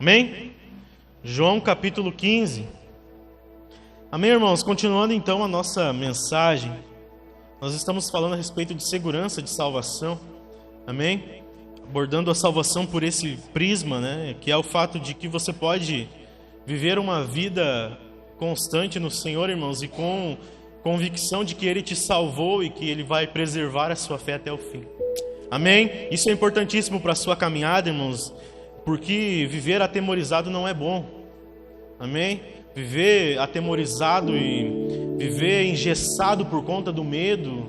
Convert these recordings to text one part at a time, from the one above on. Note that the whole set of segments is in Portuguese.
Amém? João capítulo 15. Amém, irmãos? Continuando então a nossa mensagem, nós estamos falando a respeito de segurança de salvação. Amém? Abordando a salvação por esse prisma, né? Que é o fato de que você pode viver uma vida constante no Senhor, irmãos, e com convicção de que Ele te salvou e que Ele vai preservar a sua fé até o fim. Amém? Isso é importantíssimo para a sua caminhada, irmãos, porque viver atemorizado não é bom. Amém? Viver atemorizado e viver engessado por conta do medo,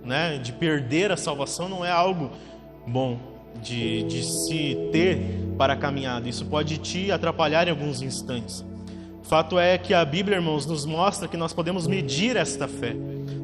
né, de perder a salvação não é algo bom de se ter para a caminhada. Isso pode te atrapalhar em alguns instantes. O fato é que a Bíblia, irmãos, nos mostra que nós podemos medir esta fé.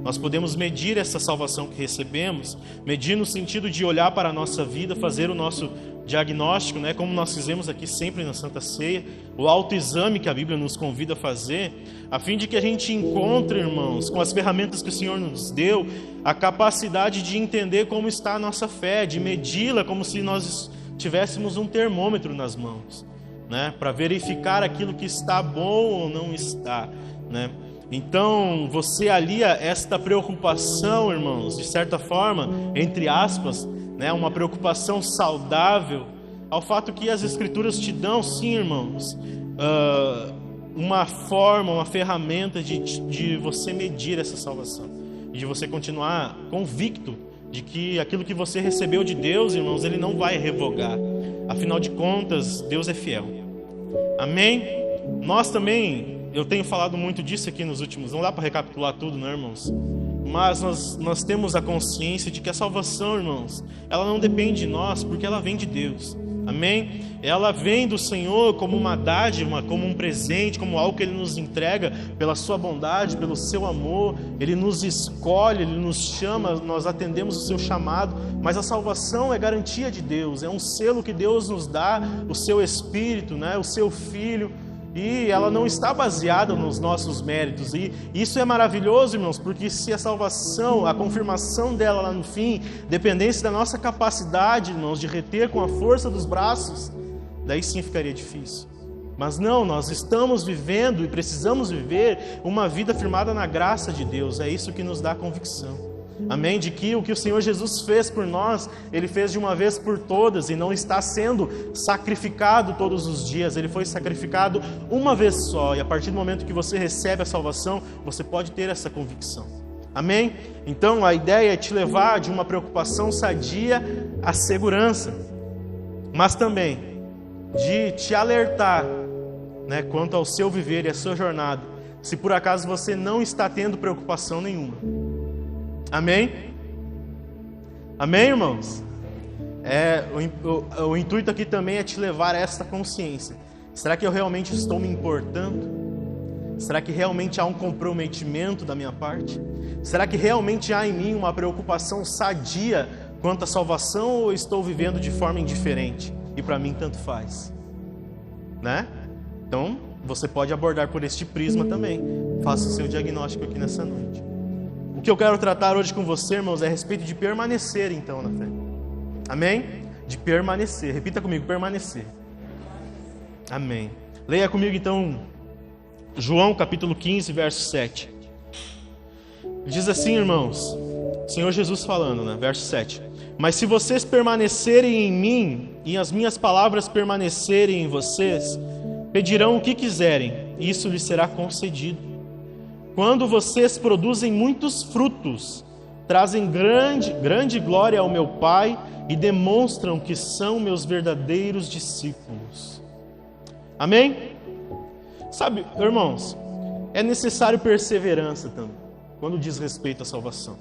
Nós podemos medir essa salvação que recebemos, medir no sentido de olhar para a nossa vida, fazer o nosso diagnóstico, né, como nós fizemos aqui sempre na Santa Ceia, o autoexame que a Bíblia nos convida a fazer, a fim de que a gente encontre, irmãos, com as ferramentas que o Senhor nos deu, a capacidade de entender como está a nossa fé, de medi-la como se nós tivéssemos um termômetro nas mãos, né, para verificar aquilo que está bom ou não está, né? Então, você alia esta preocupação, irmãos, de certa forma, entre aspas, né, uma preocupação saudável, ao fato que as Escrituras te dão, sim, irmãos, uma forma, uma ferramenta de você medir essa salvação, e de você continuar convicto de que aquilo que você recebeu de Deus, irmãos, Ele não vai revogar. Afinal de contas, Deus é fiel. Amém? Nós também... Eu tenho falado muito disso aqui nos últimos... Não dá para recapitular tudo, né, irmãos? Mas nós temos a consciência de que a salvação, irmãos, ela não depende de nós, porque ela vem de Deus. Amém? Ela vem do Senhor como uma dádiva, como um presente, como algo que Ele nos entrega pela sua bondade, pelo seu amor. Ele nos escolhe, Ele nos chama, nós atendemos o seu chamado. Mas a salvação é garantia de Deus, é um selo que Deus nos dá, o seu Espírito, né, o seu Filho. E ela não está baseada nos nossos méritos. E isso é maravilhoso, irmãos, porque se a salvação, a confirmação dela lá no fim, dependesse da nossa capacidade, irmãos, de reter com a força dos braços, daí sim ficaria difícil. Mas não, nós estamos vivendo e precisamos viver uma vida firmada na graça de Deus. É isso que nos dá convicção. Amém? De que o que o Senhor Jesus fez por nós, Ele fez de uma vez por todas e não está sendo sacrificado todos os dias. Ele foi sacrificado uma vez só, e a partir do momento que você recebe a salvação, você pode ter essa convicção. Amém? Então a ideia é te levar de uma preocupação sadia à segurança, mas também de te alertar, né, quanto ao seu viver e à sua jornada, se por acaso você não está tendo preocupação nenhuma. Amém? Amém, irmãos? O intuito aqui também é te levar a esta consciência. Será que eu realmente estou me importando? Será que realmente há um comprometimento da minha parte? Será que realmente há em mim uma preocupação sadia quanto à salvação, ou estou vivendo de forma indiferente? E para mim tanto faz, né? Então, você pode abordar por este prisma também. Faça o seu diagnóstico aqui nessa noite. O que eu quero tratar hoje com você, irmãos, é a respeito de permanecer, então, na fé. Amém? De permanecer. Repita comigo, permanecer. Amém. Leia comigo, então, João capítulo 15, verso 7. Diz assim, irmãos, Senhor Jesus falando, né? Verso 7. Mas se vocês permanecerem em mim, e as minhas palavras permanecerem em vocês, pedirão o que quiserem, e isso lhes será concedido. Quando vocês produzem muitos frutos, trazem grande glória ao meu Pai e demonstram que são meus verdadeiros discípulos. Amém? Sabe, irmãos, é necessário perseverança também, quando diz respeito à salvação,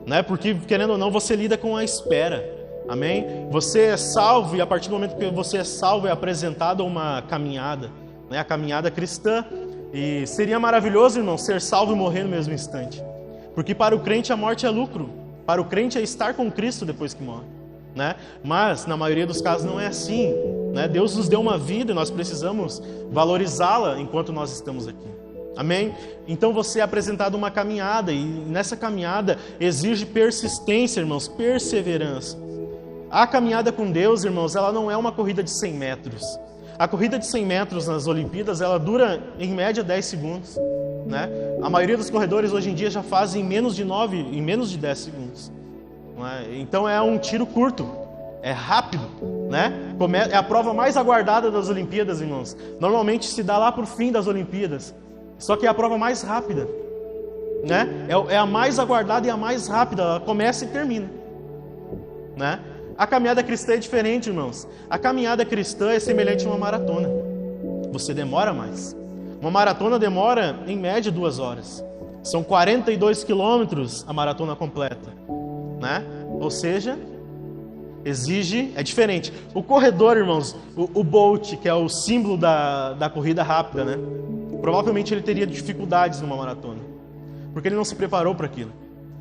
né? Porque, querendo ou não, você lida com a espera. Amém? Você é salvo, e a partir do momento que você é salvo, é apresentado a uma caminhada, né? A caminhada cristã. E seria maravilhoso, irmão, ser salvo e morrer no mesmo instante. Porque para o crente a morte é lucro. Para o crente é estar com Cristo depois que morre, né? Mas na maioria dos casos não é assim, né? Deus nos deu uma vida e nós precisamos valorizá-la enquanto nós estamos aqui. Amém? Então você é apresentado uma caminhada, e nessa caminhada exige persistência, irmãos, perseverança. A caminhada com Deus, irmãos, ela não é uma corrida de 100 metros. A corrida de 100 metros nas Olimpíadas, ela dura em média 10 segundos. Né? A maioria dos corredores hoje em dia já fazem em menos de 10 segundos. Não é? Então é um tiro curto, é rápido. Né? É a prova mais aguardada das Olimpíadas, irmãos. Normalmente se dá lá para o fim das Olimpíadas. Só que é a prova mais rápida. Né? É a mais aguardada e a mais rápida. Ela começa e termina. Né? A caminhada cristã é diferente, irmãos. A caminhada cristã é semelhante a uma maratona. Você demora mais. Uma maratona demora, em média, 2 horas. São 42 quilômetros a maratona completa. Né? Ou seja, é diferente. O corredor, irmãos, o Bolt, que é o símbolo da corrida rápida, né? Provavelmente ele teria dificuldades numa maratona. Porque ele não se preparou para aquilo.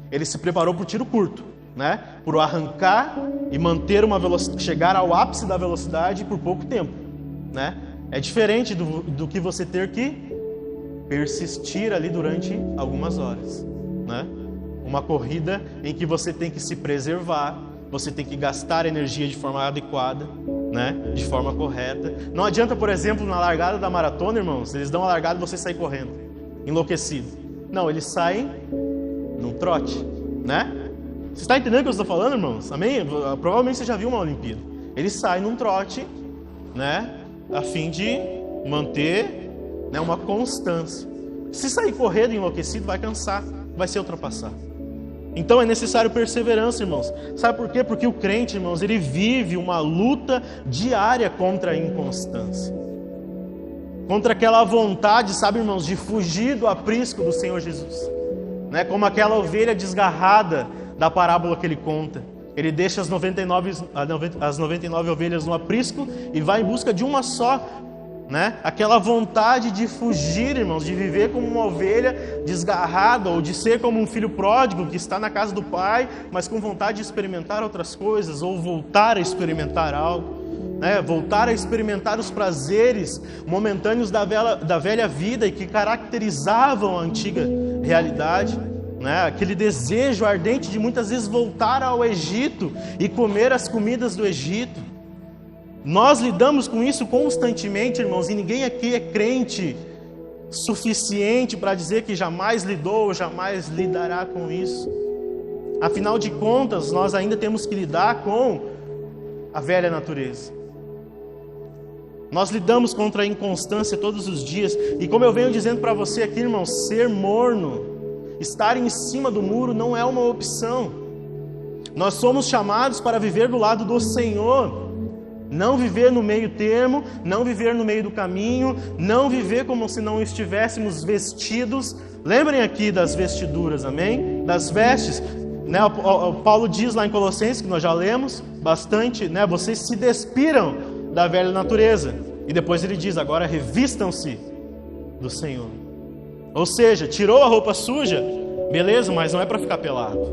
Ele se preparou para o tiro curto. Né? Por arrancar e manter uma velocidade, chegar ao ápice da velocidade por pouco tempo, né? É diferente do que você ter que persistir ali durante algumas horas, né? Uma corrida em que você tem que se preservar, você tem que gastar energia de forma adequada, né? De forma correta. Não adianta, por exemplo, na largada da maratona, irmãos, eles dão a largada e você sai correndo, enlouquecido. Não, eles saem num trote, né? Você está entendendo o que eu estou falando, irmãos? Amém? Provavelmente você já viu uma Olimpíada. Ele sai num trote, né? A fim de manter, né, uma constância. Se sair correndo enlouquecido, vai cansar, vai ser ultrapassado. Então é necessário perseverança, irmãos. Sabe por quê? Porque o crente, irmãos, ele vive uma luta diária contra a inconstância. Contra aquela vontade, sabe, irmãos, de fugir do aprisco do Senhor Jesus. Né? Como aquela ovelha desgarrada da parábola que ele conta. Ele deixa as 99 ovelhas no aprisco e vai em busca de uma só. Né? Aquela vontade de fugir, irmãos, de viver como uma ovelha desgarrada, ou de ser como um filho pródigo que está na casa do pai, mas com vontade de experimentar outras coisas, ou voltar a experimentar algo. Né? Voltar a experimentar os prazeres momentâneos da velha vida e que caracterizavam a antiga realidade. Né? Aquele desejo ardente de muitas vezes voltar ao Egito e comer as comidas do Egito. Nós lidamos com isso constantemente, irmãos, e ninguém aqui é crente suficiente para dizer que jamais lidou ou jamais lidará com isso. Afinal de contas, nós ainda temos que lidar com a velha natureza. Nós lidamos contra a inconstância todos os dias, e como eu venho dizendo para você aqui, irmãos, ser morno, estar em cima do muro não é uma opção. Nós somos chamados para viver do lado do Senhor. Não viver no meio termo, não viver no meio do caminho, não viver como se não estivéssemos vestidos. Lembrem aqui das vestiduras, amém? Das vestes. Né? O Paulo diz lá em Colossenses, que nós já lemos bastante, né? Vocês se despiram da velha natureza. E depois ele diz, agora revistam-se do Senhor. Ou seja, tirou a roupa suja, beleza, mas não é para ficar pelado.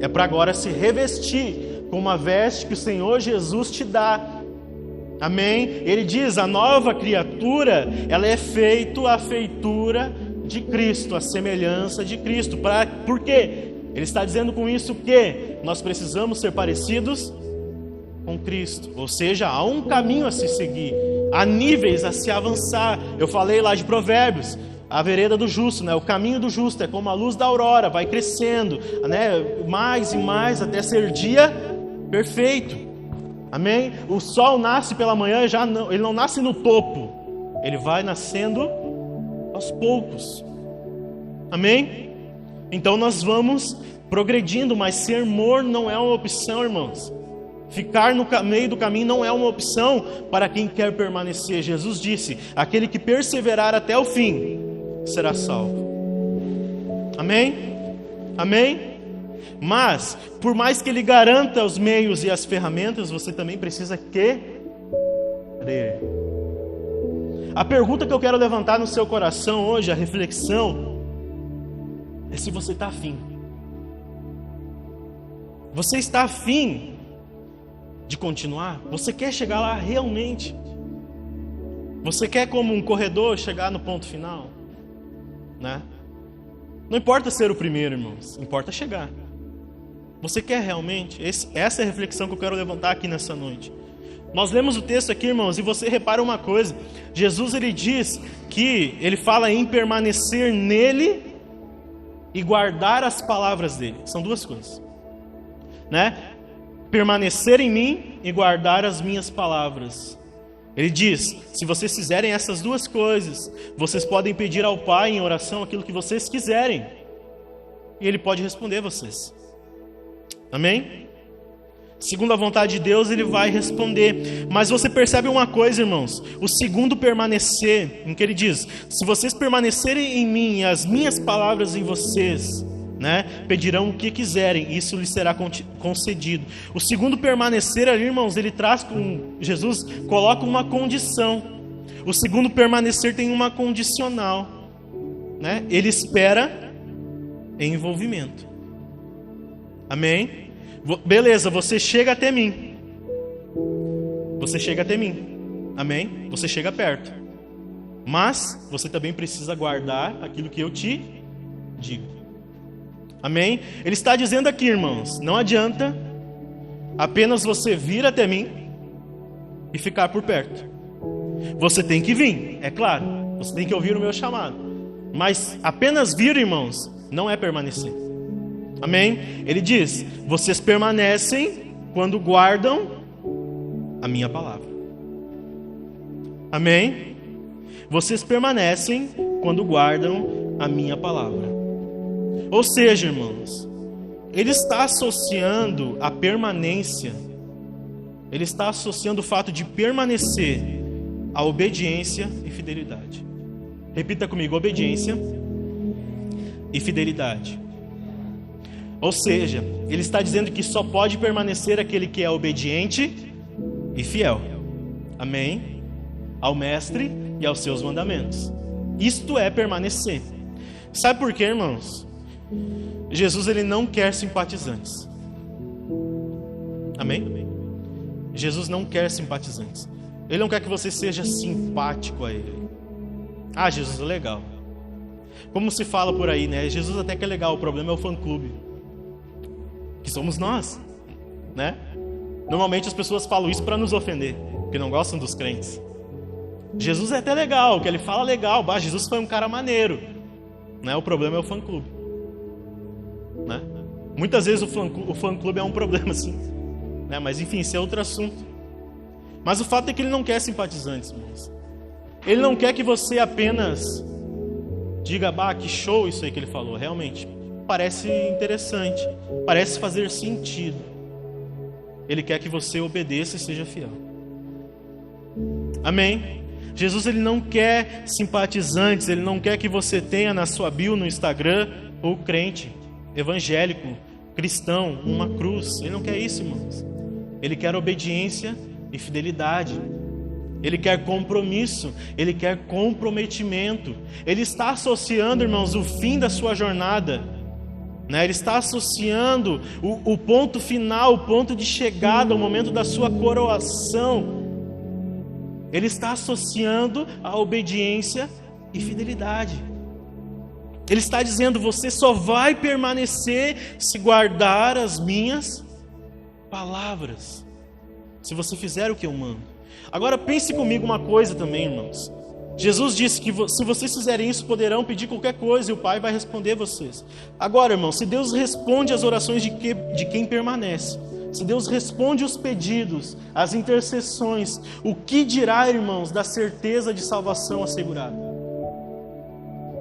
É para agora se revestir com uma veste que o Senhor Jesus te dá. Amém? Ele diz, a nova criatura, ela é feito a feitura de Cristo, a semelhança de Cristo. Por quê? Ele está dizendo com isso que nós precisamos ser parecidos com Cristo. Ou seja, há um caminho a se seguir, há níveis a se avançar. Eu falei lá de Provérbios, a vereda do justo, né? O caminho do justo é como a luz da aurora, vai crescendo, né? Mais e mais até ser dia perfeito. Amém? O sol nasce pela manhã, ele não nasce no topo, ele vai nascendo aos poucos. Amém? Então nós vamos progredindo, mas ser morno não é uma opção, irmãos. Ficar no meio do caminho não é uma opção para quem quer permanecer. Jesus disse, aquele que perseverar até o fim será salvo. Amém? Amém? Mas, por mais que ele garanta os meios e as ferramentas, você também precisa crer. A pergunta que eu quero levantar no seu coração hoje, a reflexão, é se você está afim. Você está afim de continuar? Você quer chegar lá realmente? Você quer, como um corredor, chegar no ponto final? Né? Não importa ser o primeiro, irmãos, importa chegar. Você quer realmente? Essa é a reflexão que eu quero levantar aqui nessa noite. Nós lemos o texto aqui, irmãos, e você repara uma coisa. Jesus, ele diz que, ele fala em permanecer nele e guardar as palavras dele. São duas coisas, né? Permanecer em mim e guardar as minhas palavras. Ele diz, se vocês fizerem essas duas coisas, vocês podem pedir ao Pai em oração aquilo que vocês quiserem. E Ele pode responder a vocês. Amém? Segundo a vontade de Deus, Ele vai responder. Mas você percebe uma coisa, irmãos. O segundo permanecer, em que Ele diz, se vocês permanecerem em mim e as minhas palavras em vocês, né, pedirão o que quiserem, isso lhes será concedido. O segundo permanecer ali, irmãos, ele traz Jesus coloca uma condição. O segundo permanecer tem uma condicional, né? Ele espera em envolvimento. Amém? Beleza, você chega até mim. Você chega até mim. Amém? Você chega perto. Mas você também precisa guardar aquilo que eu te digo. Amém? Ele está dizendo aqui, irmãos, não adianta apenas você vir até mim e ficar por perto. Você tem que vir, é claro. Você tem que ouvir o meu chamado. Mas apenas vir, irmãos, não é permanecer. Amém? Ele diz, vocês permanecem quando guardam a minha palavra. Amém? Vocês permanecem quando guardam a minha palavra. Ou seja, irmãos, ele está associando a permanência, ele está associando o fato de permanecer à obediência e fidelidade. Repita comigo, obediência e fidelidade. Ou seja, ele está dizendo que só pode permanecer aquele que é obediente e fiel. Amém? Ao mestre e aos seus mandamentos. Isto é permanecer. Sabe por quê, irmãos? Jesus, ele não quer simpatizantes. Amém? Jesus não quer simpatizantes. Ele não quer que você seja simpático a ele. Ah, Jesus é legal. Como se fala por aí, né? Jesus até que é legal, o problema é o fã-clube. Que somos nós, né? Normalmente as pessoas falam isso para nos ofender, porque não gostam dos crentes. Jesus é até legal, que ele fala legal. Bah, Jesus foi um cara maneiro, né? O problema é o fã-clube, né? Muitas vezes o fã-clube é um problema, sim, né? Mas enfim, isso é outro assunto. Mas o fato é que ele não quer simpatizantes, irmãos. Ele não quer que você apenas diga, bah, que show isso aí que ele falou. Realmente, parece interessante, parece fazer sentido. Ele quer que você obedeça e seja fiel. Amém? Jesus, ele não quer simpatizantes, ele não quer que você tenha na sua bio no Instagram ou crente, evangélico, cristão, uma cruz. Ele não quer isso, irmãos. Ele quer obediência e fidelidade. Ele quer compromisso, ele quer comprometimento. Ele está associando, irmãos, o fim da sua jornada, né? Ele está associando o ponto final, o ponto de chegada, o momento da sua coroação. Ele está associando a obediência e fidelidade. Ele está dizendo, você só vai permanecer se guardar as minhas palavras, se você fizer o que eu mando. Agora pense comigo uma coisa também, irmãos. Jesus disse que se vocês fizerem isso, poderão pedir qualquer coisa e o Pai vai responder vocês. Agora, irmãos, se Deus responde às orações de quem permanece, se Deus responde os pedidos, as intercessões, o que dirá, irmãos, da certeza de salvação assegurada?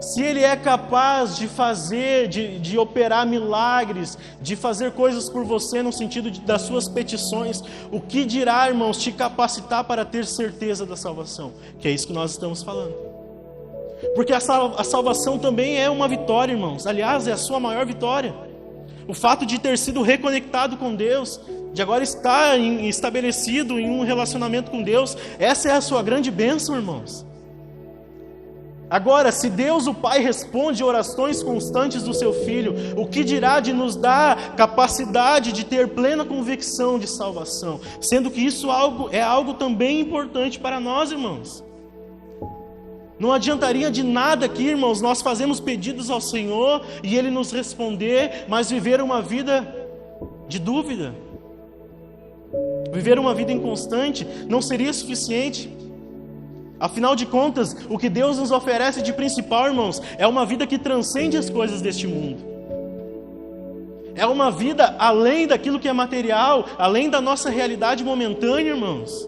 Se Ele é capaz de fazer, de operar milagres, de fazer coisas por você no sentido das suas petições, o que dirá, irmãos, te capacitar para ter certeza da salvação? Que é isso que nós estamos falando. Porque a salvação também é uma vitória, irmãos. Aliás, é a sua maior vitória. O fato de ter sido reconectado com Deus, de agora estar estabelecido em um relacionamento com Deus, essa é a sua grande bênção, irmãos. Agora, se Deus, o Pai, responde orações constantes do seu Filho, o que dirá de nos dar capacidade de ter plena convicção de salvação? Sendo que isso é algo também importante para nós, irmãos. Não adiantaria de nada aqui, irmãos, nós fazemos pedidos ao Senhor e Ele nos responder, mas viver uma vida de dúvida. Viver uma vida inconstante não seria suficiente. Afinal de contas, o que Deus nos oferece de principal, irmãos, é uma vida que transcende as coisas deste mundo. É uma vida além daquilo que é material, além da nossa realidade momentânea, irmãos.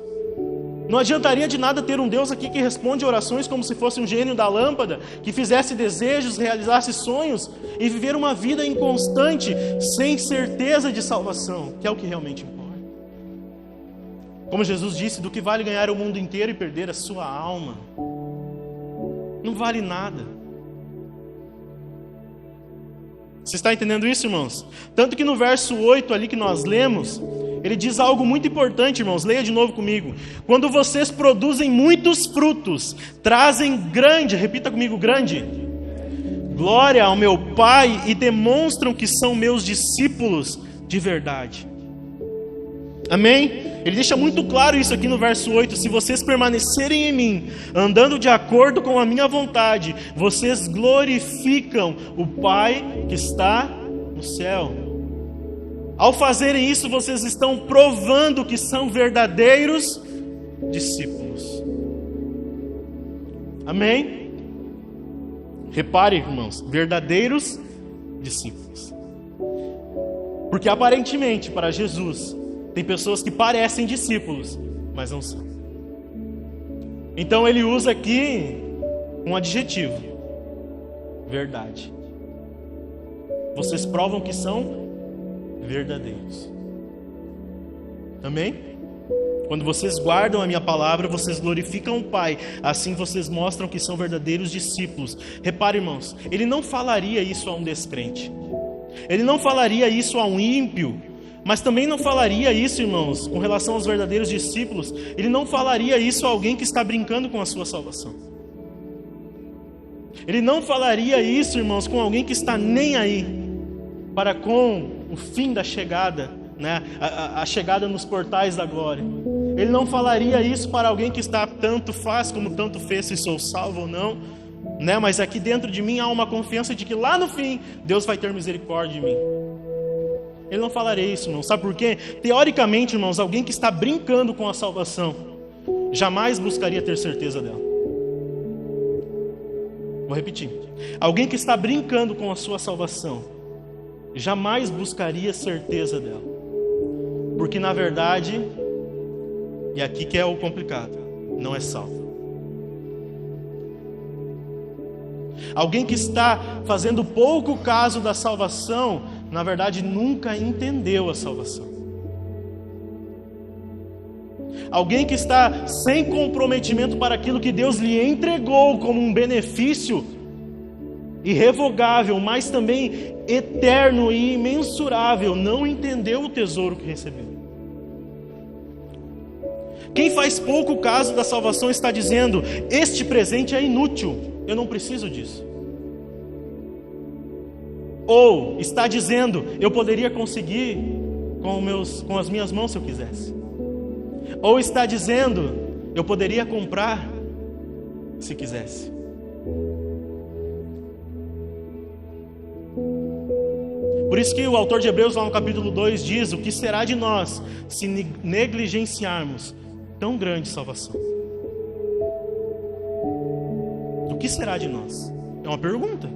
Não adiantaria de nada ter um Deus aqui que responde orações como se fosse um gênio da lâmpada, que fizesse desejos, realizasse sonhos, e viver uma vida inconstante, sem certeza de salvação, que é o que realmente importa. Como Jesus disse, do que vale ganhar o mundo inteiro e perder a sua alma? Não vale nada. Você está entendendo isso, irmãos? Tanto que no verso 8 ali que nós lemos, ele diz algo muito importante, irmãos. Leia de novo comigo. Quando vocês produzem muitos frutos, trazem grande, repita comigo, grande, glória ao meu Pai e demonstram que são meus discípulos de verdade. Amém? Ele deixa muito claro isso aqui no verso 8. Se vocês permanecerem em mim, andando de acordo com a minha vontade, vocês glorificam o Pai que está no céu. Ao fazerem isso, vocês estão provando que são verdadeiros discípulos. Amém? Repare, irmãos, verdadeiros discípulos. Porque aparentemente, para Jesus, tem pessoas que parecem discípulos, mas não são. Então ele usa aqui um adjetivo: verdade. Vocês provam que são verdadeiros. Amém? Quando vocês guardam a minha palavra, vocês glorificam o Pai. Assim vocês mostram que são verdadeiros discípulos. Repare, irmãos, ele não falaria isso a um descrente. Ele não falaria isso a um ímpio. Mas também não falaria isso, irmãos, com relação aos verdadeiros discípulos. Ele não falaria isso a alguém que está brincando com a sua salvação. Ele não falaria isso, irmãos, com alguém que está nem aí para com o fim da chegada, né? A chegada nos portais da glória. Ele não falaria isso para alguém que está tanto faz como tanto fez, se sou salvo ou não, né? Mas aqui dentro de mim há uma confiança de que lá no fim Deus vai ter misericórdia de mim. Ele não falaria isso, irmãos. Sabe por quê? Teoricamente, irmãos, alguém que está brincando com a salvação jamais buscaria ter certeza dela. Vou repetir. Alguém que está brincando com a sua salvação jamais buscaria certeza dela. Porque na verdade, e aqui que é o complicado, não é salvo. Alguém que está fazendo pouco caso da salvação, na verdade nunca entendeu a salvação. Alguém que está sem comprometimento para aquilo que Deus lhe entregou como um benefício irrevogável, mas também eterno e imensurável, não entendeu o tesouro que recebeu. Quem faz pouco caso da salvação está dizendo: este presente é inútil, eu não preciso disso. Ou está dizendo: eu poderia conseguir com as minhas mãos se eu quisesse. Ou está dizendo: eu poderia comprar se quisesse. Por isso que o autor de Hebreus, lá no capítulo 2, diz: o que será de nós se negligenciarmos tão grande salvação? O que será de nós? É uma pergunta.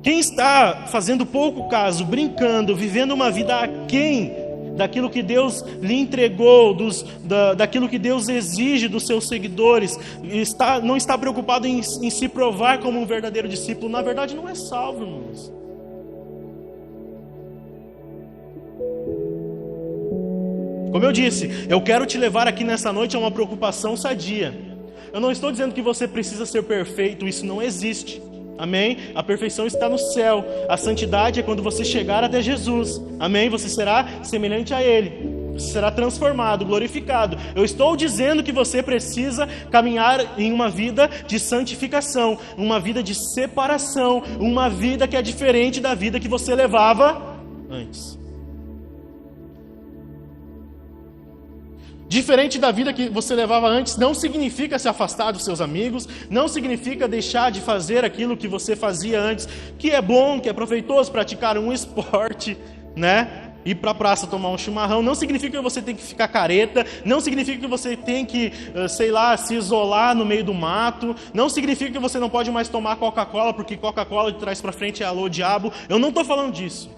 Quem está fazendo pouco caso, brincando, vivendo uma vida aquém daquilo que Deus lhe entregou, daquilo que Deus exige dos seus seguidores, não está preocupado em se provar como um verdadeiro discípulo, na verdade não é salvo, irmãos. Como eu disse, eu quero te levar aqui nessa noite a uma preocupação sadia. Eu não estou dizendo que você precisa ser perfeito, isso não existe. Amém? A perfeição está no céu. A santidade é quando você chegar até Jesus. Amém? Você será semelhante a Ele. Você será transformado, glorificado. Eu estou dizendo que você precisa caminhar em uma vida de santificação, uma vida de separação, uma vida que é diferente da vida que você levava antes. Diferente da vida que você levava antes não significa se afastar dos seus amigos, não significa deixar de fazer aquilo que você fazia antes, que é bom, que é proveitoso, praticar um esporte, né? ir para a praça tomar um chimarrão não significa que você tem que ficar careta, não significa que você tem que, se isolar no meio do mato, não significa que você não pode mais tomar Coca-Cola, porque Coca-Cola de trás para frente é alô diabo. Eu não estou falando disso.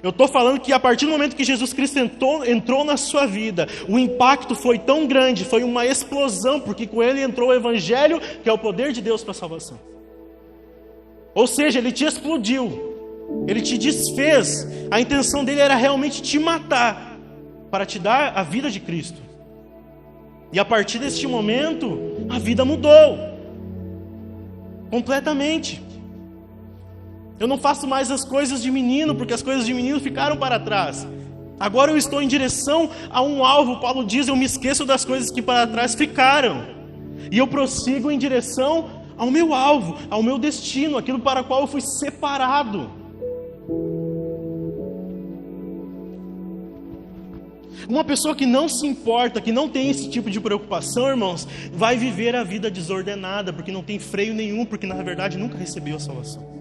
Eu estou falando que a partir do momento que Jesus Cristo entrou na sua vida, o impacto foi tão grande, foi uma explosão, porque com ele entrou o Evangelho, que é o poder de Deus para a salvação. Ou seja, ele te explodiu, ele te desfez. A intenção dele era realmente te matar, para te dar a vida de Cristo. E a partir deste momento, a vida mudou completamente. Eu não faço mais as coisas de menino, porque as coisas de menino ficaram para trás. Agora eu estou em direção a um alvo. Paulo diz, eu me esqueço das coisas que para trás ficaram. E eu prossigo em direção ao meu alvo, ao meu destino, aquilo para o qual eu fui separado. Uma pessoa que não se importa, que não tem esse tipo de preocupação, irmãos, vai viver a vida desordenada, porque não tem freio nenhum, porque na verdade nunca recebeu a salvação.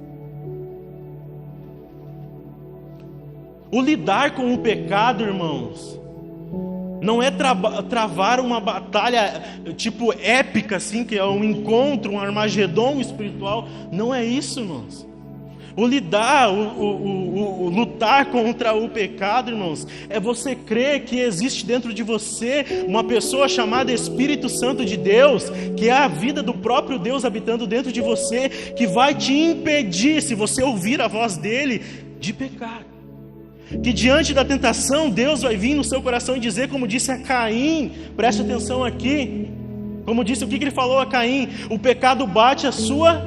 O lidar com o pecado, irmãos, não é travar uma batalha tipo épica, assim, que é um encontro, um Armagedon espiritual. Não é isso, irmãos. O lutar contra o pecado, irmãos, é você crer que existe dentro de você uma pessoa chamada Espírito Santo de Deus, que é a vida do próprio Deus habitando dentro de você, que vai te impedir, se você ouvir a voz dele, de pecar. Que diante da tentação, Deus vai vir no seu coração e dizer, como disse a Caim, preste atenção aqui, como disse, o que ele falou a Caim? O pecado bate a sua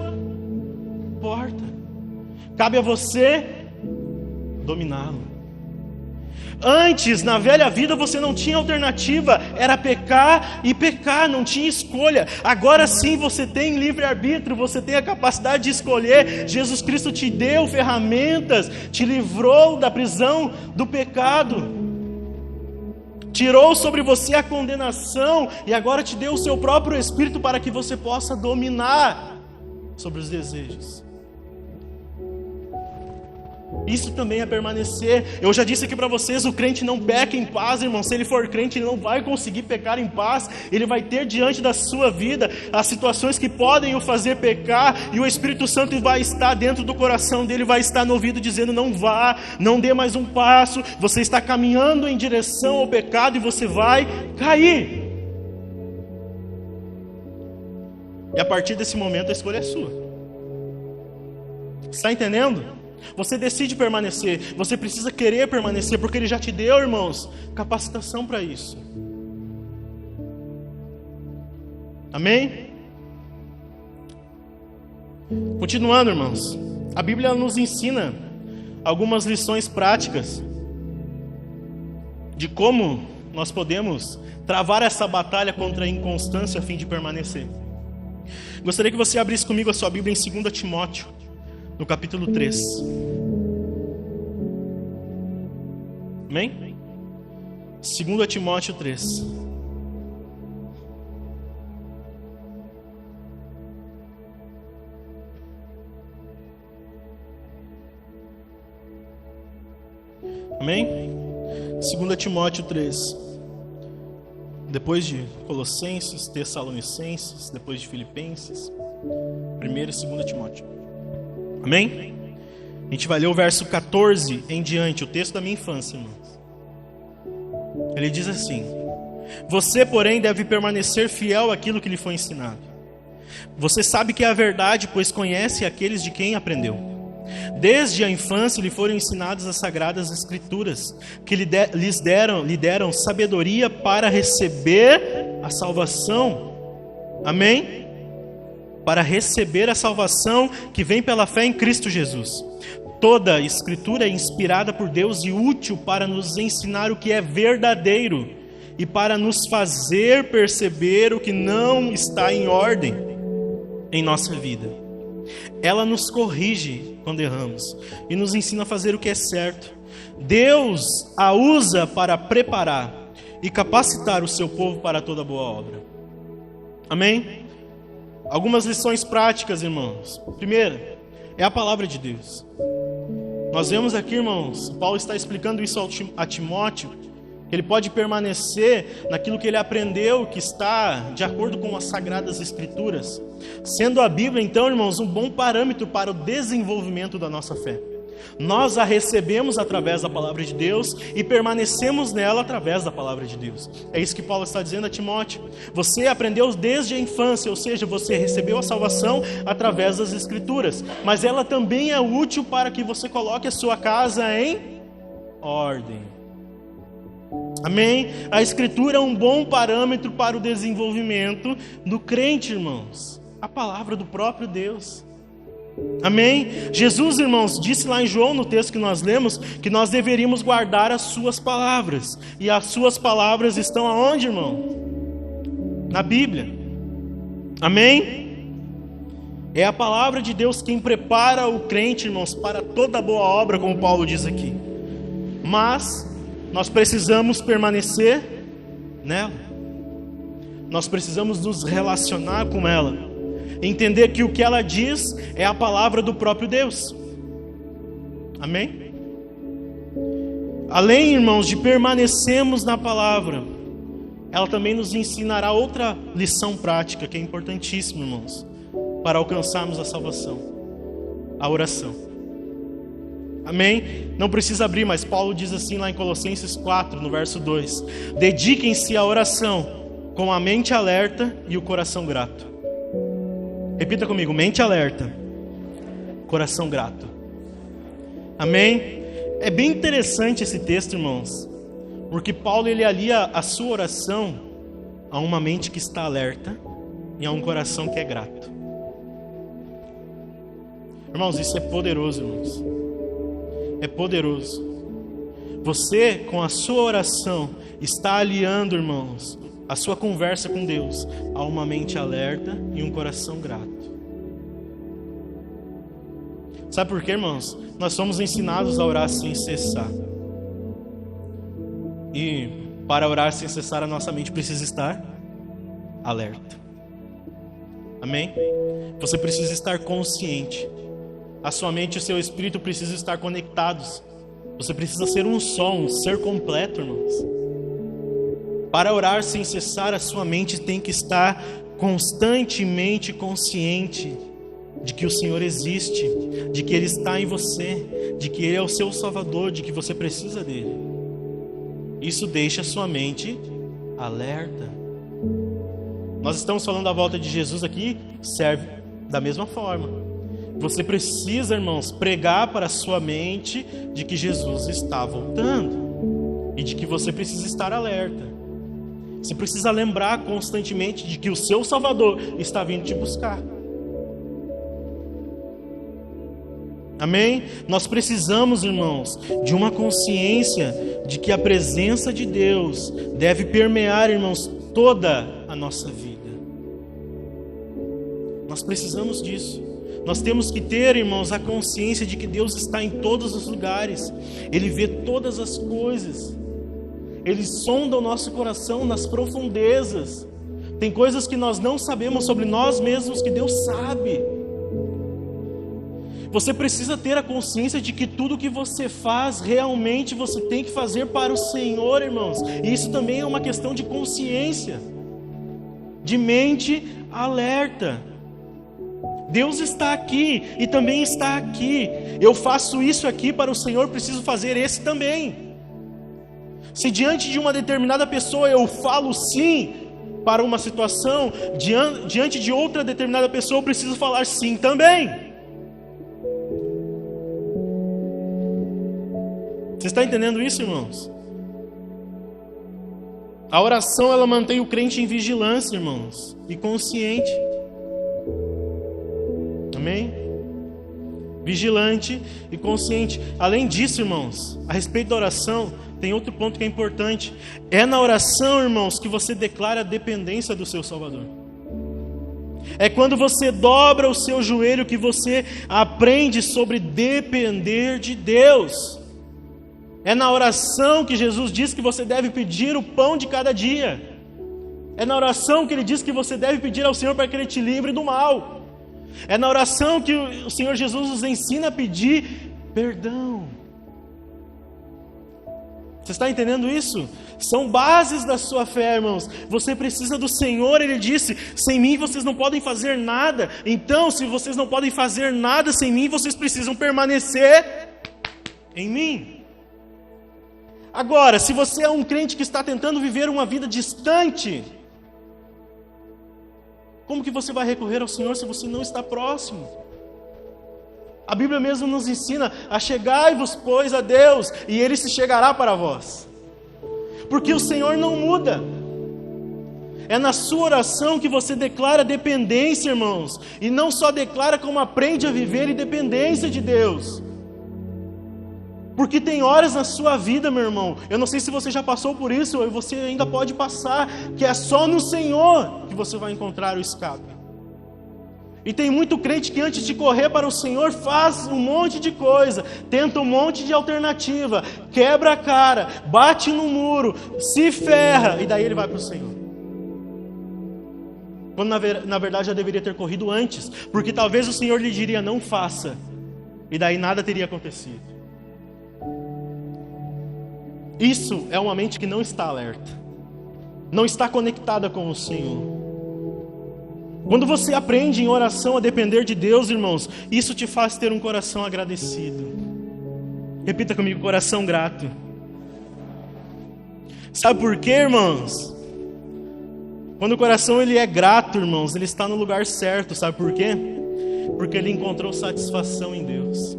porta, cabe a você dominá-lo. Antes, na velha vida, você não tinha alternativa, era pecar e pecar, não tinha escolha. Agora sim você tem livre-arbítrio, você tem a capacidade de escolher. Jesus Cristo te deu ferramentas, te livrou da prisão do pecado, tirou sobre você a condenação e agora te deu o seu próprio Espírito para que você possa dominar sobre os desejos. Isso também é permanecer. Eu já disse aqui para vocês, o crente não peca em paz, irmão. Se ele for crente, ele não vai conseguir pecar em paz. Ele vai ter diante da sua vida as situações que podem o fazer pecar, e o Espírito Santo vai estar dentro do coração dele, vai estar no ouvido dizendo, não vá, não dê mais um passo, você está caminhando em direção ao pecado e você vai cair. E a partir desse momento a escolha é sua. Está entendendo? Você decide permanecer, você precisa querer permanecer, porque Ele já te deu, irmãos, capacitação para isso. Amém? Continuando, irmãos, a Bíblia nos ensina algumas lições práticas de como nós podemos travar essa batalha contra a inconstância a fim de permanecer. Gostaria que você abrisse comigo a sua Bíblia em 2 Timóteo, no capítulo 3. Amém? 2 Timóteo 3. Amém? 2 Timóteo 3. Depois de Colossenses, Tessalonicenses, depois de Filipenses, 1 e 2 Timóteo. Amém? A gente vai ler o verso 14 em diante, o texto da minha infância, irmãos. Ele diz assim: você, porém, deve permanecer fiel àquilo que lhe foi ensinado. Você sabe que é a verdade, pois conhece aqueles de quem aprendeu. Desde a infância lhe foram ensinadas as sagradas escrituras, que lhe deram sabedoria para receber a salvação. Amém? Para receber a salvação que vem pela fé em Cristo Jesus. Toda a Escritura é inspirada por Deus e útil para nos ensinar o que é verdadeiro e para nos fazer perceber o que não está em ordem em nossa vida. Ela nos corrige quando erramos e nos ensina a fazer o que é certo. Deus a usa para preparar e capacitar o seu povo para toda boa obra. Amém? Algumas lições práticas, irmãos. Primeira, é a palavra de Deus. Nós vemos aqui, irmãos, Paulo está explicando isso a Timóteo, que ele pode permanecer naquilo que ele aprendeu, que está de acordo com as Sagradas Escrituras, sendo a Bíblia, então, irmãos, um bom parâmetro para o desenvolvimento da nossa fé. Nós a recebemos através da palavra de Deus e permanecemos nela através da palavra de Deus. É isso que Paulo está dizendo a Timóteo. Você aprendeu desde a infância, ou seja, você recebeu a salvação através das Escrituras, mas ela também é útil para que você coloque a sua casa em ordem. Amém? A Escritura é um bom parâmetro para o desenvolvimento do crente, irmãos. A palavra do próprio Deus. Amém? Jesus, irmãos, disse lá em João, no texto que nós lemos, que nós deveríamos guardar as suas palavras. E as suas palavras estão aonde, irmão? Na Bíblia. Amém? É a palavra de Deus quem prepara o crente, irmãos, para toda boa obra, como Paulo diz aqui. Mas nós precisamos permanecer nela. Nós precisamos nos relacionar com ela. Entender que o que ela diz é a palavra do próprio Deus. Amém? Além, irmãos, de permanecermos na palavra, ela também nos ensinará outra lição prática que é importantíssima, irmãos, para alcançarmos a salvação: a oração. Amém? Não precisa abrir, mas Paulo diz assim lá em Colossenses 4, no verso 2: dediquem-se à oração com a mente alerta e o coração grato. Repita comigo: mente alerta, coração grato. Amém? É bem interessante esse texto, irmãos, porque Paulo ele alia a sua oração a uma mente que está alerta e a um coração que é grato. Irmãos, isso é poderoso, irmãos. É poderoso. Você, com a sua oração, está aliando, irmãos, a sua conversa com Deus a uma mente alerta e um coração grato. Sabe por quê, irmãos? Nós somos ensinados a orar sem cessar. E para orar sem cessar, a nossa mente precisa estar alerta. Amém? Você precisa estar consciente. A sua mente e o seu espírito precisam estar conectados. Você precisa ser um só, um ser completo, irmãos. Para orar sem cessar, a sua mente tem que estar constantemente consciente de que o Senhor existe, de que Ele está em você, de que Ele é o seu Salvador, de que você precisa dEle. Isso deixa a sua mente alerta. Nós estamos falando da volta de Jesus aqui, serve da mesma forma. Você precisa, irmãos, pregar para a sua mente de que Jesus está voltando e de que você precisa estar alerta. Você precisa lembrar constantemente de que o seu Salvador está vindo te buscar. Amém? Nós precisamos, irmãos, de uma consciência de que a presença de Deus deve permear, irmãos, toda a nossa vida. Nós precisamos disso. Nós temos que ter, irmãos, a consciência de que Deus está em todos os lugares. Ele vê todas as coisas. Ele sonda o nosso coração nas profundezas. Tem coisas que nós não sabemos sobre nós mesmos que Deus sabe. Você precisa ter a consciência de que tudo que você faz, realmente você tem que fazer para o Senhor, irmãos. E isso também é uma questão de consciência, de mente alerta. Deus está aqui e também está aqui. Eu faço isso aqui para o Senhor, preciso fazer esse também. Se diante de uma determinada pessoa eu falo sim para uma situação, diante de outra determinada pessoa eu preciso falar sim também. Você está entendendo isso, irmãos? A oração, ela mantém o crente em vigilância, irmãos, e consciente. Amém? Vigilante e consciente. Além disso, irmãos, a respeito da oração, tem outro ponto que é importante. É na oração, irmãos, que você declara a dependência do seu Salvador. É quando você dobra o seu joelho que você aprende sobre depender de Deus. É na oração que Jesus diz que você deve pedir o pão de cada dia. É na oração que Ele diz que você deve pedir ao Senhor para que Ele te livre do mal. É na oração que o Senhor Jesus nos ensina a pedir perdão. Você está entendendo isso? São bases da sua fé, irmãos. Você precisa do Senhor, Ele disse, sem mim vocês não podem fazer nada. Então, se vocês não podem fazer nada sem mim, vocês precisam permanecer em mim. Agora, se você é um crente que está tentando viver uma vida distante, como que você vai recorrer ao Senhor se você não está próximo? A Bíblia mesmo nos ensina a chegai-vos, pois, a Deus, e Ele se chegará para vós. Porque o Senhor não muda. É na sua oração que você declara dependência, irmãos. E não só declara, como aprende a viver em dependência de Deus. Porque tem horas na sua vida, meu irmão, eu não sei se você já passou por isso, ou você ainda pode passar, que é só no Senhor que você vai encontrar o escape. E tem muito crente que antes de correr para o Senhor faz um monte de coisa, tenta um monte de alternativa, quebra a cara, bate no muro, se ferra, e daí ele vai para o Senhor. Quando na verdade já deveria ter corrido antes, porque talvez o Senhor lhe diria não faça, e daí nada teria acontecido. Isso é uma mente que não está alerta, não está conectada com o Senhor. Quando você aprende em oração a depender de Deus, irmãos, isso te faz ter um coração agradecido. Repita comigo, coração grato. Sabe por quê, irmãos? Quando o coração ele é grato, irmãos, ele está no lugar certo. Sabe por quê? Porque ele encontrou satisfação em Deus.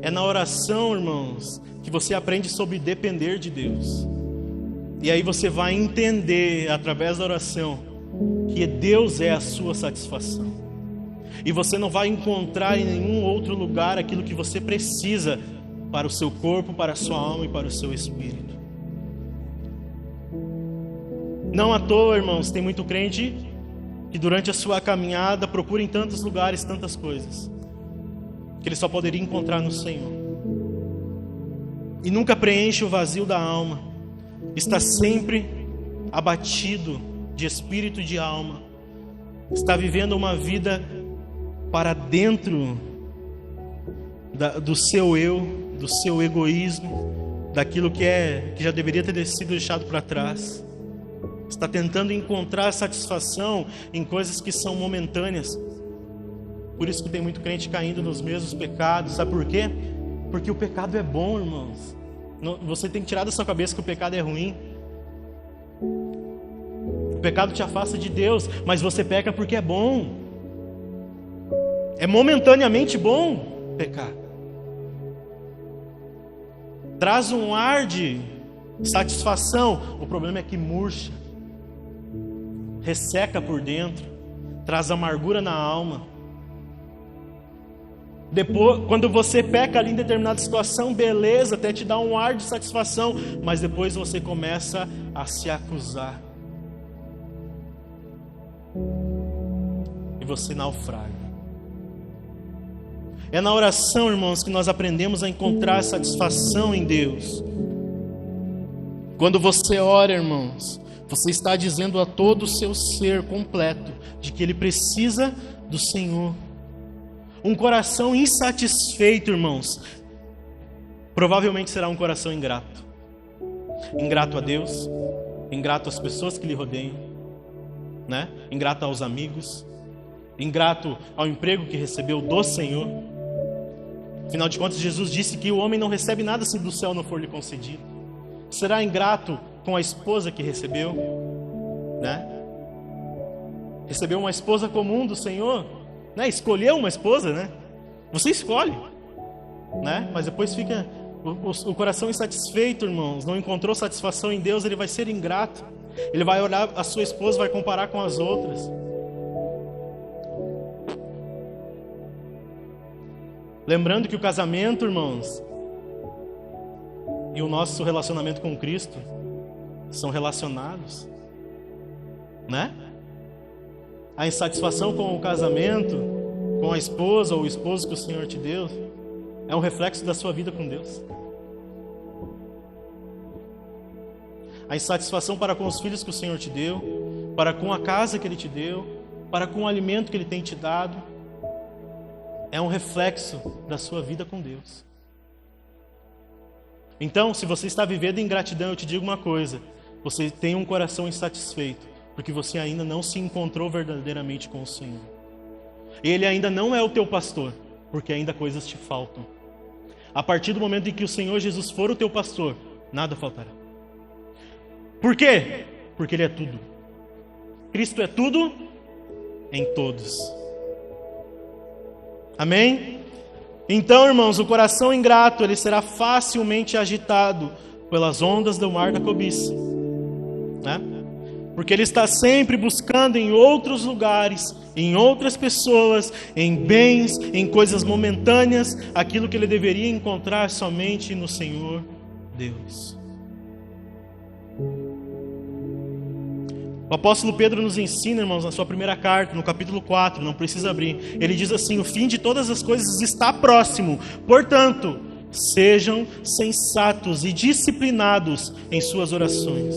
É na oração, irmãos, que você aprende sobre depender de Deus. E aí você vai entender, através da oração, que Deus é a sua satisfação. E você não vai encontrar em nenhum outro lugar aquilo que você precisa para o seu corpo, para a sua alma e para o seu espírito. Não à toa, irmãos, tem muito crente que durante a sua caminhada procura em tantos lugares, tantas coisas, que ele só poderia encontrar no Senhor. E nunca preenche o vazio da alma. Está sempre abatido de espírito e de alma. Está vivendo uma vida para dentro do seu eu, do seu egoísmo, daquilo que já deveria ter sido deixado para trás. Está tentando encontrar satisfação em coisas que são momentâneas. Por isso que tem muito crente caindo nos mesmos pecados. Sabe por quê? Porque o pecado é bom, irmãos. Você tem que tirar da sua cabeça que o pecado é ruim. O pecado te afasta de Deus, mas você peca porque é bom. É momentaneamente bom pecar. Traz um ar de satisfação. O problema é que murcha, resseca por dentro, traz amargura na alma. Depois, quando você peca ali em determinada situação, beleza, até te dá um ar de satisfação, mas depois você começa a se acusar. E você naufraga. É na oração, irmãos, que nós aprendemos a encontrar satisfação em Deus. Quando você ora, irmãos, você está dizendo a todo o seu ser completo de que ele precisa do Senhor. Um coração insatisfeito, irmãos, provavelmente será um coração ingrato. Ingrato a Deus, ingrato às pessoas que lhe rodeiam, né? Ingrato aos amigos, ingrato ao emprego que recebeu do Senhor. Afinal de contas, Jesus disse que o homem não recebe nada se do céu não for lhe concedido. Será ingrato com a esposa que recebeu, né? Recebeu uma esposa comum do Senhor, né? Escolheu uma esposa, né? Você escolhe, né? Mas depois fica o coração insatisfeito, irmãos. Não encontrou satisfação em Deus, ele vai ser ingrato. Ele vai olhar a sua esposa, vai comparar com as outras. Lembrando que o casamento, irmãos, e o nosso relacionamento com Cristo são relacionados, né? A insatisfação com o casamento, com a esposa ou o esposo que o Senhor te deu, é um reflexo da sua vida com Deus. A insatisfação para com os filhos que o Senhor te deu, para com a casa que Ele te deu, para com o alimento que Ele tem te dado, é um reflexo da sua vida com Deus. Então, se você está vivendo em ingratidão, eu te digo uma coisa: você tem um coração insatisfeito, porque você ainda não se encontrou verdadeiramente com o Senhor. Ele ainda não é o teu pastor, porque ainda coisas te faltam. A partir do momento em que o Senhor Jesus for o teu pastor, nada faltará. Por quê? Porque Ele é tudo. Cristo é tudo em todos. Amém? Então, irmãos, o coração ingrato, ele será facilmente agitado pelas ondas do mar da cobiça, né? Porque ele está sempre buscando em outros lugares, em outras pessoas, em bens, em coisas momentâneas, aquilo que ele deveria encontrar somente no Senhor Deus. O apóstolo Pedro nos ensina, irmãos, na sua primeira carta, no capítulo 4, não precisa abrir. Ele diz assim: o fim de todas as coisas está próximo. Portanto, sejam sensatos e disciplinados em suas orações.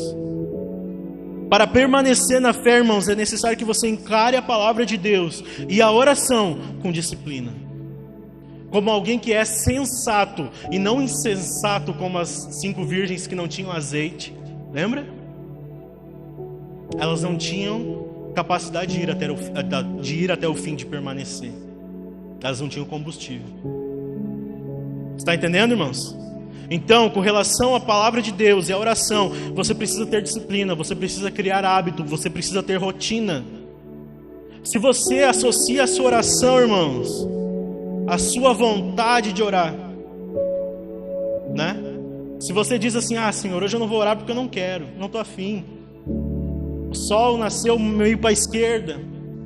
Para permanecer na fé, irmãos, é necessário que você encare a palavra de Deus e a oração com disciplina. Como alguém que é sensato e não insensato como as 5 virgens que não tinham azeite. Lembra? Elas não tinham capacidade de ir até o fim, de permanecer. Elas não tinham combustível. Está entendendo, irmãos? Então, com relação à palavra de Deus e à oração, você precisa ter disciplina, você precisa criar hábito, você precisa ter rotina. Se você associa a sua oração, irmãos, à sua vontade de orar, né? Se você diz assim: Senhor, hoje eu não vou orar porque eu não quero, não estou afim. O sol nasceu meio para a esquerda,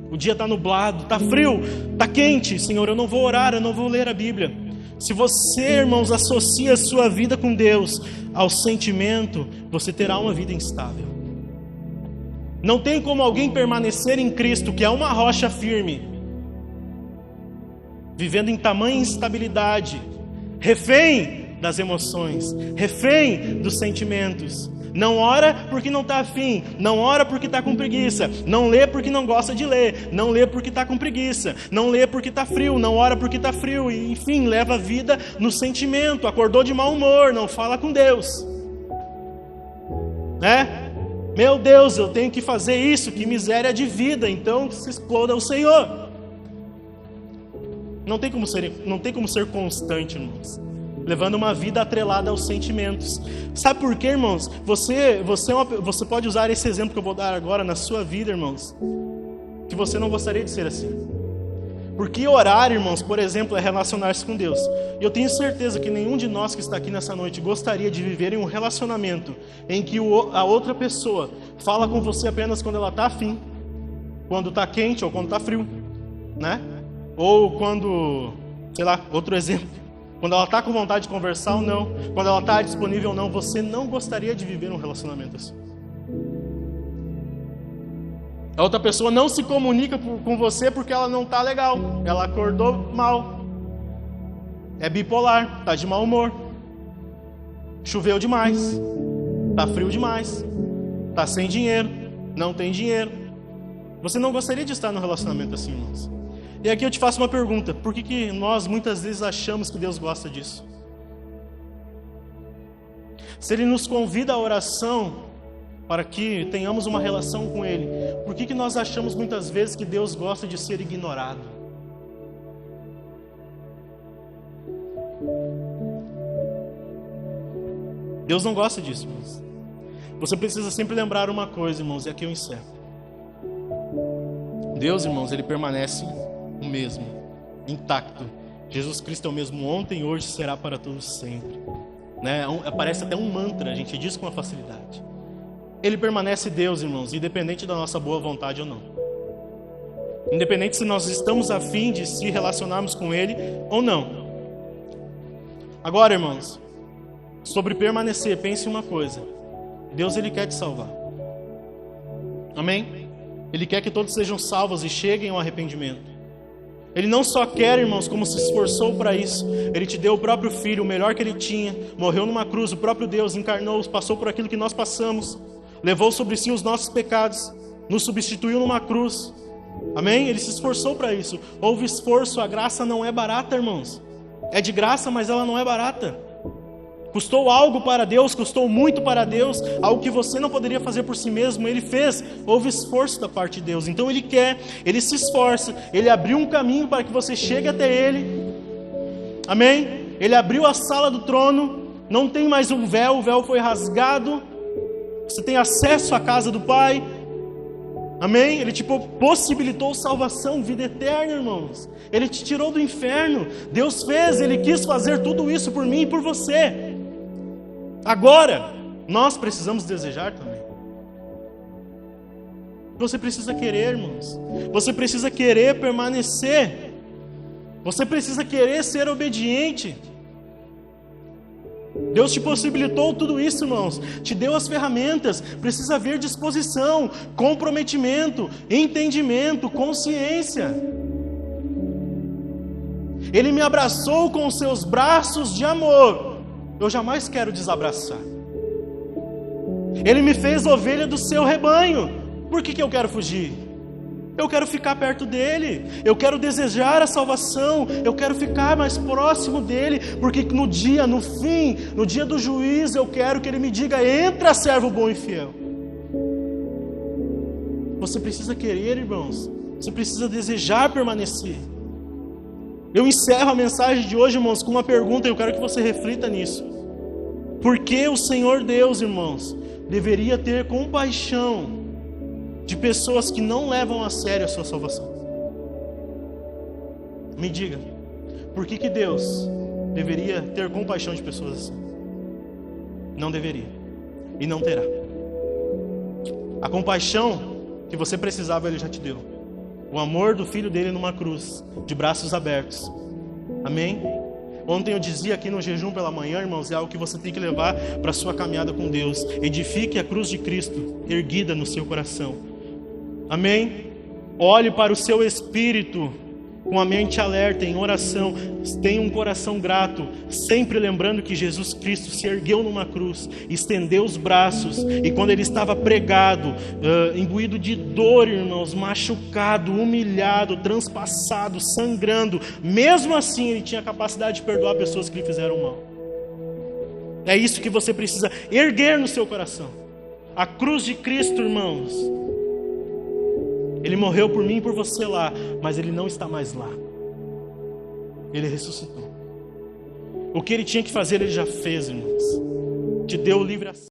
o dia está nublado, está frio, está quente. Senhor, eu não vou orar, eu não vou ler a Bíblia. Se você, irmãos, associa a sua vida com Deus ao sentimento, você terá uma vida instável. Não tem como alguém permanecer em Cristo, que é uma rocha firme, vivendo em tamanha instabilidade, refém das emoções, refém dos sentimentos. Não ora porque não está afim, não ora porque está com preguiça, não lê porque não gosta de ler, não lê porque está com preguiça, não lê porque está frio, não ora porque está frio, e enfim, leva a vida no sentimento, acordou de mau humor, não fala com Deus, né? Meu Deus, eu tenho que fazer isso, que miséria de vida, então se exploda o Senhor. Não tem como ser constante, irmãos, levando uma vida atrelada aos sentimentos. Sabe por quê, irmãos? Você pode usar esse exemplo que eu vou dar agora na sua vida, irmãos, que você não gostaria de ser assim. Porque orar, irmãos, por exemplo, é relacionar-se com Deus. E eu tenho certeza que nenhum de nós que está aqui nessa noite gostaria de viver em um relacionamento em que a outra pessoa fala com você apenas quando ela está afim, quando está quente ou quando está frio, né? Ou quando, sei lá, outro exemplo, quando ela está com vontade de conversar ou não, quando ela está disponível ou não. Você não gostaria de viver um relacionamento assim. A outra pessoa não se comunica com você porque ela não está legal, ela acordou mal, é bipolar, está de mau humor, choveu demais, está frio demais, está sem dinheiro, não tem dinheiro. Você não gostaria de estar num relacionamento assim, irmãos? E aqui eu te faço uma pergunta: por que nós muitas vezes achamos que Deus gosta disso? Se Ele nos convida à oração para que tenhamos uma relação com Ele, por que nós achamos muitas vezes que Deus gosta de ser ignorado? Deus não gosta disso, irmãos. Você precisa sempre lembrar uma coisa, irmãos, e aqui eu encerro. Deus, irmãos, Ele permanece o mesmo, intacto. Jesus Cristo é o mesmo ontem, hoje, será para todos sempre, né? Parece até um mantra, a gente diz com uma facilidade. Ele permanece Deus, irmãos, independente da nossa boa vontade ou não. Independente se nós estamos a fim de se relacionarmos com Ele ou não. Agora, irmãos, sobre permanecer, pense uma coisa: Deus, Ele quer te salvar. Amém? Ele quer que todos sejam salvos e cheguem ao arrependimento. Ele não só quer, irmãos, como se esforçou para isso. Ele te deu o próprio Filho, o melhor que Ele tinha, morreu numa cruz, o próprio Deus encarnou, passou por aquilo que nós passamos, levou sobre si os nossos pecados, nos substituiu numa cruz, Amém? Ele se esforçou para isso. Houve esforço, a graça não é barata, irmãos. É de graça, mas ela não é barata. Custou algo para Deus, custou muito para Deus, algo que você não poderia fazer por si mesmo, Ele fez. Houve esforço da parte de Deus. Então Ele quer, Ele se esforça, Ele abriu um caminho para que você chegue até Ele. Amém? Ele abriu a sala do trono, não tem mais um véu, o véu foi rasgado. Você tem acesso à casa do Pai. Amém? Ele te possibilitou salvação, vida eterna, irmãos. Ele te tirou do inferno. Deus fez, Ele quis fazer tudo isso por mim e por você. Agora, nós precisamos desejar também. Você precisa querer, irmãos. Você precisa querer permanecer. Você precisa querer ser obediente. Deus te possibilitou tudo isso, irmãos. Te deu as ferramentas. Precisa haver disposição, comprometimento, entendimento, consciência. Ele me abraçou com os seus braços de amor. Eu jamais quero desabraçar. Ele me fez ovelha do seu rebanho. Por que eu quero fugir? Eu quero ficar perto dele. Eu quero desejar a salvação. Eu quero ficar mais próximo dele. Porque no dia, no fim, no dia do juízo, eu quero que ele me diga: entra, servo bom e fiel. Você precisa querer, irmãos. Você precisa desejar permanecer. Eu encerro a mensagem de hoje, irmãos, com uma pergunta. Eu quero que você reflita nisso. Por que o Senhor Deus, irmãos, deveria ter compaixão de pessoas que não levam a sério a sua salvação? Me diga, por que Deus deveria ter compaixão de pessoas assim? Não deveria e não terá. A compaixão que você precisava, Ele já te deu. O amor do Filho dele numa cruz, de braços abertos. Amém? Ontem eu dizia aqui no jejum pela manhã, irmãos, é algo que você tem que levar para a sua caminhada com Deus. Edifique a cruz de Cristo erguida no seu coração. Amém? Olhe para o seu espírito com a mente alerta, em oração. Tenha um coração grato, sempre lembrando que Jesus Cristo se ergueu numa cruz, estendeu os braços, e quando Ele estava pregado, imbuído de dor, irmãos, machucado, humilhado, transpassado, sangrando, mesmo assim Ele tinha a capacidade de perdoar pessoas que lhe fizeram mal. É isso que você precisa erguer no seu coração. A cruz de Cristo, irmãos. Ele morreu por mim e por você lá, mas Ele não está mais lá. Ele ressuscitou. O que Ele tinha que fazer, Ele já fez, irmãos. Te deu o livre acesso.